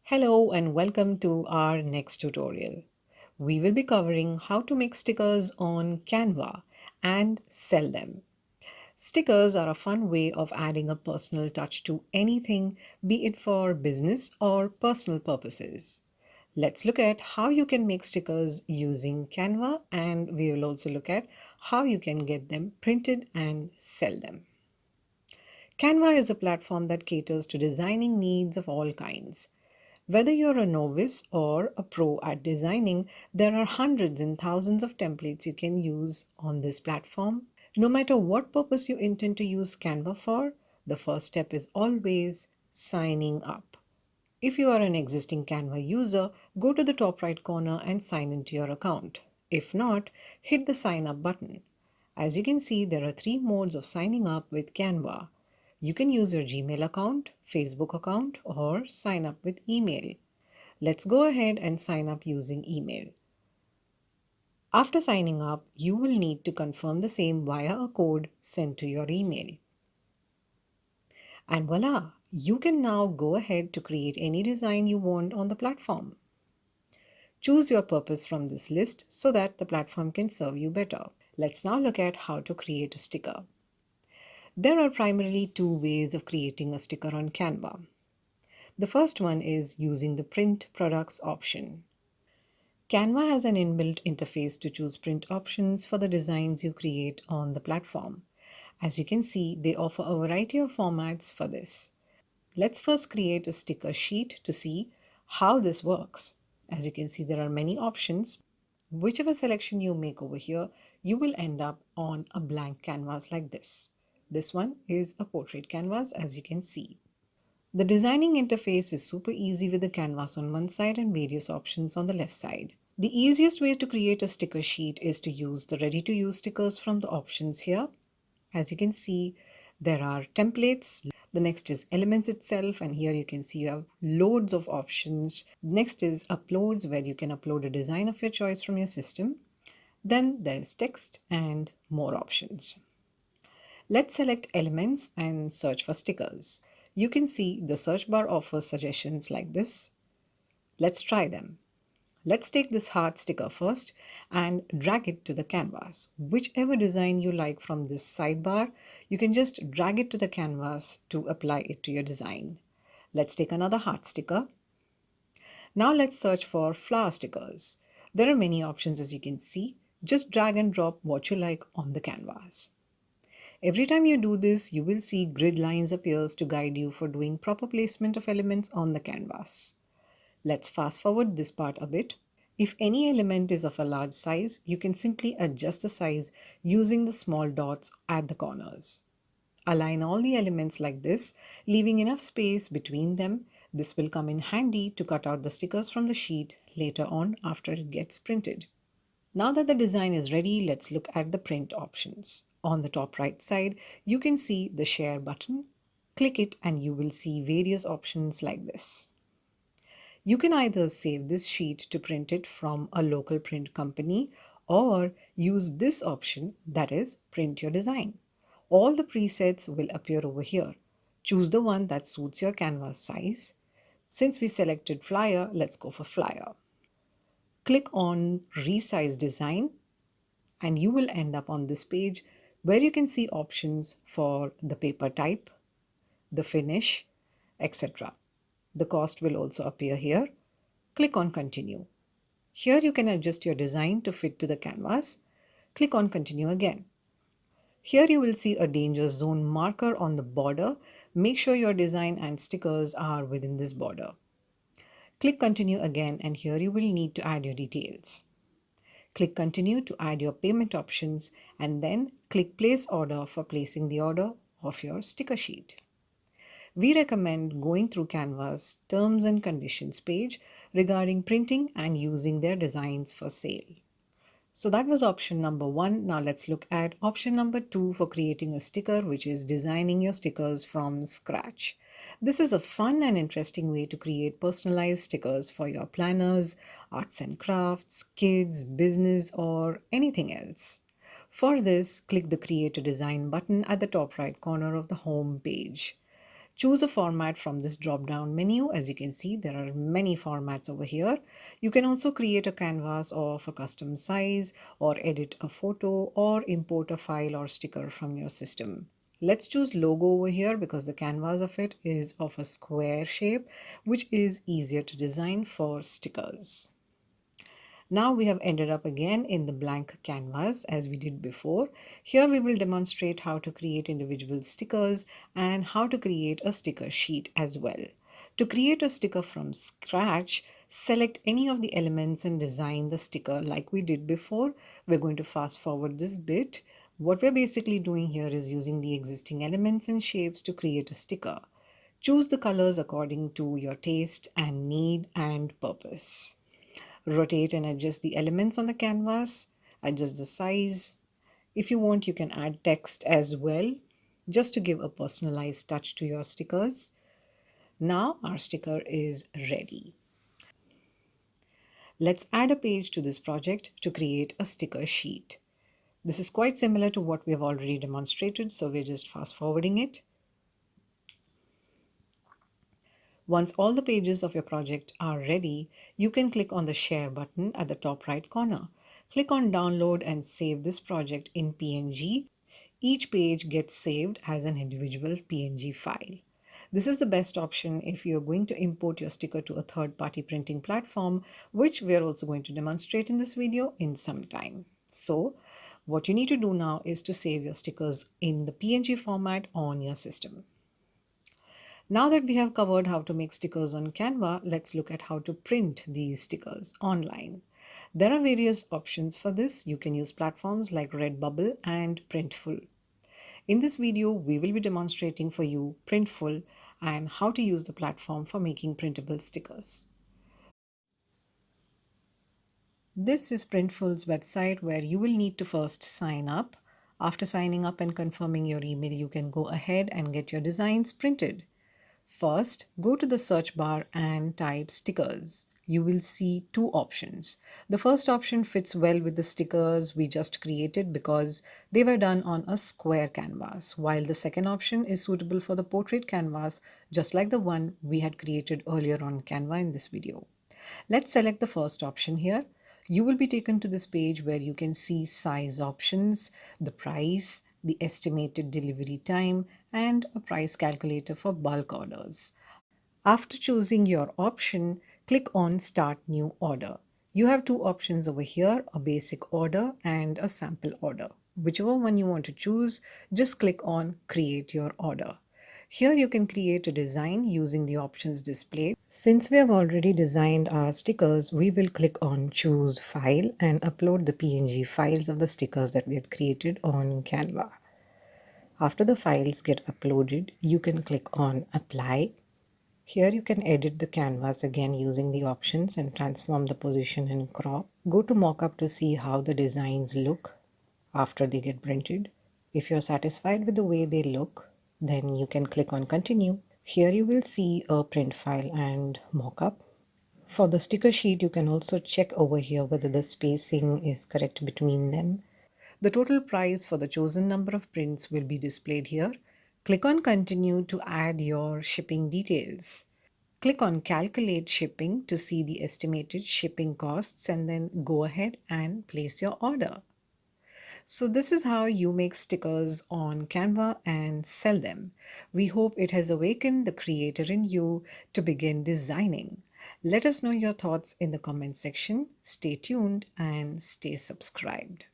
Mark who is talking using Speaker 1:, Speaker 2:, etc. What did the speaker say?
Speaker 1: Hello and welcome to our next tutorial. We will be covering how to make stickers on Canva and sell them. Stickers are a fun way of adding a personal touch to anything, be it for business or personal purposes. Let's look at how you can make stickers using Canva, and we will also look at how you can get them printed and sell them. Canva is a platform that caters to designing needs of all kinds. Whether you're a novice or a pro at designing, there are hundreds and thousands of templates you can use on this platform. No matter what purpose you intend to use Canva for, the first step is always signing up. If you are an existing Canva user, go to the top right corner and sign into your account. If not, hit the sign up button. As you can see, there are three modes of signing up with Canva. You can use your Gmail account, Facebook account, or sign up with email. Let's go ahead and sign up using email. After signing up, you will need to confirm the same via a code sent to your email. And voila, you can now go ahead to create any design you want on the platform. Choose your purpose from this list so that the platform can serve you better. Let's now look at how to create a sticker. There are primarily two ways of creating a sticker on Canva. The first one is using the Print Products option. Canva has an inbuilt interface to choose print options for the designs you create on the platform. As you can see, they offer a variety of formats for this. Let's first create a sticker sheet to see how this works. As you can see, there are many options. Whichever selection you make over here, you will end up on a blank canvas like this. This one is a portrait canvas, as you can see. The designing interface is super easy with the canvas on one side and various options on the left side. The easiest way to create a sticker sheet is to use the ready-to-use stickers from the options here. As you can see, there are templates. The next is elements itself, and here you can see you have loads of options. Next is uploads, where you can upload a design of your choice from your system. Then there is text and more options. Let's select elements and search for stickers. You can see the search bar offers suggestions like this. Let's try them. Let's take this heart sticker first and drag it to the canvas. Whichever design you like from this sidebar, you can just drag it to the canvas to apply it to your design. Let's take another heart sticker. Now let's search for flower stickers. There are many options, as you can see. Just drag and drop what you like on the canvas. Every time you do this, you will see grid lines appears to guide you for doing proper placement of elements on the canvas. Let's fast forward this part a bit. If any element is of a large size, you can simply adjust the size using the small dots at the corners. Align all the elements like this, leaving enough space between them. This will come in handy to cut out the stickers from the sheet later on after it gets printed. Now that the design is ready, let's look at the print options. On the top right side, you can see the share button. Click it and you will see various options like this. You can either save this sheet to print it from a local print company or use this option, that is, print your design. All the presets will appear over here. Choose the one that suits your canvas size. Since we selected flyer, let's go for flyer. Click on Resize Design and you will end up on this page where you can see options for the paper type, the finish, etc. The cost will also appear here. Click on Continue. Here you can adjust your design to fit to the canvas. Click on Continue again. Here you will see a danger zone marker on the border. Make sure your design and stickers are within this border. Click Continue again and here you will need to add your details. Click Continue to add your payment options and then click Place Order for placing the order of your sticker sheet. We recommend going through Canva's Terms and Conditions page regarding printing and using their designs for sale. So that was option number one. Now let's look at option number two for creating a sticker, which is designing your stickers from scratch. This is a fun and interesting way to create personalized stickers for your planners, arts and crafts, kids, business, or anything else. For this, click the Create a Design button at the top right corner of the home page. Choose a format from this drop down menu. As you can see, there are many formats over here. You can also create a canvas of a custom size or edit a photo or import a file or sticker from your system. Let's choose logo over here because the canvas of it is of a square shape, which is easier to design for stickers. Now we have ended up again in the blank canvas as we did before. Here we will demonstrate how to create individual stickers and how to create a sticker sheet as well. To create a sticker from scratch, select any of the elements and design the sticker like we did before. We're going to fast forward this bit. What we're basically doing here is using the existing elements and shapes to create a sticker. Choose the colors according to your taste and need and purpose. Rotate and adjust the elements on the canvas, adjust the size. If you want, you can add text as well, just to give a personalized touch to your stickers. Now our sticker is ready. Let's add a page to this project to create a sticker sheet. This is quite similar to what we have already demonstrated, so we're just fast forwarding it. Once all the pages of your project are ready, you can click on the Share button at the top right corner. Click on Download and save this project in PNG. Each page gets saved as an individual PNG file. This is the best option if you're going to import your sticker to a third-party printing platform, which we are also going to demonstrate in this video in some time. So, what you need to do now is to save your stickers in the PNG format on your system. Now that we have covered how to make stickers on Canva, let's look at how to print these stickers online. There are various options for this. You can use platforms like Redbubble and Printful. In this video, we will be demonstrating for you Printful and how to use the platform for making printable stickers. This is Printful's website where you will need to first sign up. After signing up and confirming your email, you can go ahead and get your designs printed. First, go to the search bar and type stickers. You will see two options. The first option fits well with the stickers we just created because they were done on a square canvas, while the second option is suitable for the portrait canvas, just like the one we had created earlier on Canva in this video. Let's select the first option here. You will be taken to this page where you can see size options, the price, the estimated delivery time, and a price calculator for bulk orders. After choosing your option, click on Start New Order. You have two options over here, a basic order and a sample order. Whichever one you want to choose, just click on Create Your Order. Here you can create a design using the options displayed. Since we have already designed our stickers, we will click on Choose File and upload the PNG files of the stickers that we had created on Canva. After the files get uploaded, you can click on Apply. Here you can edit the canvas again using the options and transform the position and crop. Go to mockup to see how the designs look after they get printed. If you're satisfied with the way they look, then you can click on continue. Here you will see a print file and mockup. For the sticker sheet, you can also check over here whether the spacing is correct between them. The total price for the chosen number of prints will be displayed here. Click on continue to add your shipping details. Click on calculate shipping to see the estimated shipping costs and then go ahead and place your order. So this is how you make stickers on Canva and sell them. We hope it has awakened the creator in you to begin designing. Let us know your thoughts in the comment section. Stay tuned and stay subscribed.